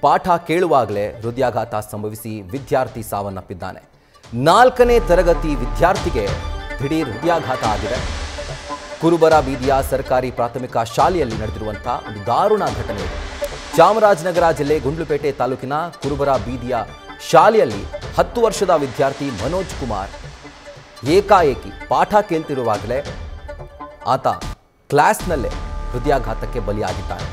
ಪಾಠ ಕೇಳುವಾಗಲೇ ಹೃದಯಾಘಾತ ಸಂಭವಿಸಿ ವಿದ್ಯಾರ್ಥಿ ಸಾವನ್ನಪ್ಪಿದ್ದಾನೆ. 4ನೇ ತರಗತಿ ವಿದ್ಯಾರ್ಥಿಗೆ ದಿಢೀರ್ ಹೃದಯಾಘಾತ ಆಗಿದೆ. ಕುರುಬರ ಬೀದಿಯ ಸರ್ಕಾರಿ ಪ್ರಾಥಮಿಕ ಶಾಲೆಯಲ್ಲಿ ನಡೆದಿರುವಂತಹ ಒಂದು ದಾರುಣ ಘಟನೆ ಇದೆ. ಚಾಮರಾಜನಗರ ಜಿಲ್ಲೆ ಗುಂಡ್ಲುಪೇಟೆ ತಾಲೂಕಿನ ಕುರುಬರ ಬೀದಿಯ ಶಾಲೆಯಲ್ಲಿ 10 ವರ್ಷದ ವಿದ್ಯಾರ್ಥಿ ಮನೋಜ್ ಕುಮಾರ್ ಏಕಾಏಕಿ ಪಾಠ ಕೇಳ್ತಿರುವಾಗಲೇ ಆತ ಕ್ಲಾಸ್ನಲ್ಲೇ ಹೃದಯಾಘಾತಕ್ಕೆ ಬಲಿಯಾಗಿದ್ದಾನೆ.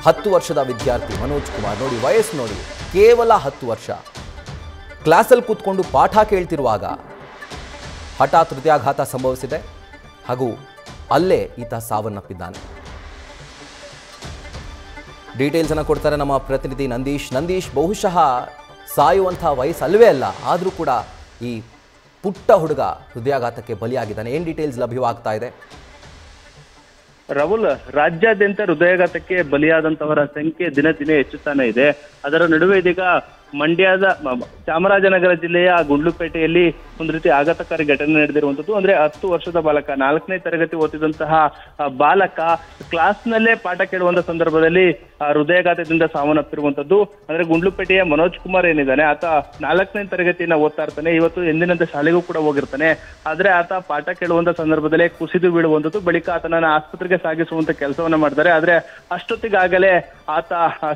10 ವರ್ಷದ ವಿದ್ಯಾರ್ಥಿ ಮನೋಜ್ ಕುಮಾರ್, ನೋಡಿ ವಯಸ್ಸು ನೋಡಿ, ಕೇವಲ 10 ವರ್ಷ. ಕ್ಲಾಸಲ್ಲಿ ಕೂತ್ಕೊಂಡು ಪಾಠ ಕೇಳ್ತಿರುವಾಗ ಹಠಾತ್ ಹೃದಯಾಘಾತ ಸಂಭವಿಸಿದೆ ಹಾಗೂ ಅಲ್ಲೇ ಈತ ಸಾವನ್ನಪ್ಪಿದ್ದಾನೆ. ಡೀಟೇಲ್ಸ್ ಅನ್ನು ಕೊಡ್ತಾರೆ ನಮ್ಮ ಪ್ರತಿನಿಧಿ ನಂದೀಶ್. ಬಹುಶಃ ಸಾಯುವಂಥ ವಯಸ್ಸು ಅಲ್ವೇ ಅಲ್ಲ, ಆದರೂ ಕೂಡ ಈ ಪುಟ್ಟ ಹುಡುಗ ಹೃದಯಾಘಾತಕ್ಕೆ ಬಲಿಯಾಗಿದ್ದಾನೆ. ಏನು ಡೀಟೇಲ್ಸ್ ಲಭ್ಯವಾಗ್ತಾ ಇದೆ? ರಾಹುಲ್, ರಾಜ್ಯಾದ್ಯಂತ ಹೃದಯಾಘಾತಕ್ಕೆ ಬಲಿಯಾದಂತವರ ಸಂಖ್ಯೆ ದಿನ ದಿನ ಹೆಚ್ಚುತ್ತಾನೆ ಇದೆ. ಅದರ ನಡುವೆ ಇದೀಗ ಮಂಡ್ಯದ ಚಾಮರಾಜನಗರ ಜಿಲ್ಲೆಯ ಗುಂಡ್ಲುಪೇಟೆಯಲ್ಲಿ ಒಂದು ರೀತಿ ಆಘಾತಕಾರಿ ಘಟನೆ ನಡೆದಿರುವಂತದ್ದು. ಅಂದ್ರೆ 10 ವರ್ಷದ ಬಾಲಕ, 4ನೇ ತರಗತಿ ಓದಿದಂತಹ ಬಾಲಕ ಕ್ಲಾಸ್ನಲ್ಲೇ ಪಾಠ ಕೇಳುವಂತ ಸಂದರ್ಭದಲ್ಲಿ ಹೃದಯಾಘಾತದಿಂದ ಸಾವನ್ನಪ್ಪಿರುವಂತದ್ದು. ಅಂದ್ರೆ ಗುಂಡ್ಲುಪೇಟೆಯ ಮನೋಜ್ ಕುಮಾರ್ ಏನಿದ್ದಾನೆ, ಆತ 4ನೇ ತರಗತಿಯನ್ನ ಓದ್ತಾ ಇರ್ತಾನೆ. ಇವತ್ತು ಎಂದಿನಂತೆ ಶಾಲೆಗೂ ಕೂಡ ಹೋಗಿರ್ತಾನೆ. ಆದ್ರೆ ಆತ ಪಾಠ ಕೇಳುವಂತ ಸಂದರ್ಭದಲ್ಲೇ ಕುಸಿದು ಬೀಳುವಂತದ್ದು. ಬಳಿಕ ಆತನನ್ನ ಆಸ್ಪತ್ರೆಗೆ ಸಾಗಿಸುವಂತ ಕೆಲಸವನ್ನ ಮಾಡ್ತಾರೆ. ಆದ್ರೆ ಅಷ್ಟೊತ್ತಿಗಾಗಲೇ ಆತ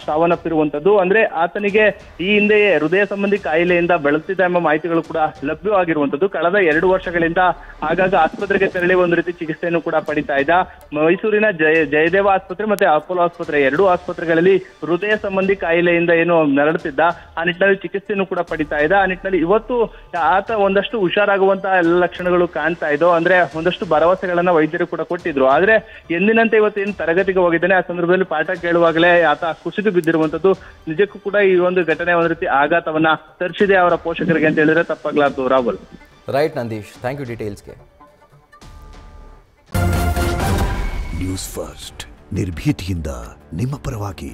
ಸಾವನ್ನಪ್ಪಿರುವಂತದ್ದು. ಅಂದ್ರೆ ಆತನಿಗೆ ಈ ಹಿಂದೆಯೇ ಹೃದಯ ಸಂಬಂಧಿ ಕಾಯಿಲೆಯಿಂದ ಬಳಲ್ತಿದ್ದ ಎಂಬ ಮಾಹಿತಿಗಳು ಕೂಡ ಲಭ್ಯವಾಗಿರುವಂತದ್ದು. ಕಳೆದ 2 ವರ್ಷಗಳಿಂದ ಆಗಾಗ ಆಸ್ಪತ್ರೆಗೆ ತೆರಳಿ ಒಂದು ರೀತಿ ಚಿಕಿತ್ಸೆಯನ್ನು ಕೂಡ ಪಡಿತಾ ಇದ್ದ. ಮೈಸೂರಿನ ಜಯದೇವ ಆಸ್ಪತ್ರೆ ಮತ್ತೆ ಅಪೋಲೋ ಆಸ್ಪತ್ರೆ, 2 ಆಸ್ಪತ್ರೆಗಳಲ್ಲಿ ಹೃದಯ ಸಂಬಂಧಿ ಕಾಯಿಲೆಯಿಂದ ಏನು ನರಳುತ್ತಿದ್ದ, ಆ ನಿಟ್ಟಿನಲ್ಲಿ ಚಿಕಿತ್ಸೆಯನ್ನು ಕೂಡ ಪಡಿತಾ ಇದ್ದ. ಆ ನಿಟ್ಟಿನಲ್ಲಿ ಇವತ್ತು ಆತ ಒಂದಷ್ಟು ಹುಷಾರಾಗುವಂತಹ ಎಲ್ಲ ಲಕ್ಷಣಗಳು ಕಾಣ್ತಾ ಇದ್ದವು. ಅಂದ್ರೆ ಒಂದಷ್ಟು ಭರವಸೆಗಳನ್ನ ವೈದ್ಯರು ಕೂಡ ಕೊಟ್ಟಿದ್ರು. ಆದ್ರೆ ಎಂದಿನಂತೆ ಇವತ್ತು ಏನು ತರಗತಿಗೆ ಹೋಗಿದ್ದಾನೆ, ಆ ಸಂದರ್ಭದಲ್ಲಿ ಪಾಠ ಕೇಳುವಾಗಲೇ ಆತ ಕುಸಿದು ಬಿದ್ದಿರುವಂತದ್ದು. ನಿಜಕ್ಕೂ ಕೂಡ ಈ ಒಂದು ಘಟನೆ ಒಂದು ರೀತಿ ಆಘಾತವನ್ನ ತರಿಸಿದೆ ಅವರ ಪೋಷಕರಿಗೆ ಅಂತ ಹೇಳಿದ್ರೆ ತಪ್ಪಾಗ್ಲಾರ್ದು. Rahul. Right Nandish, thank you ಡೀಟೇಲ್ಸ್ಗೆ. ನ್ಯೂಸ್ ಫಸ್ಟ್, ನಿರ್ಭೀತಿಯಿಂದ ನಿಮ್ಮ ಪರವಾಗಿ.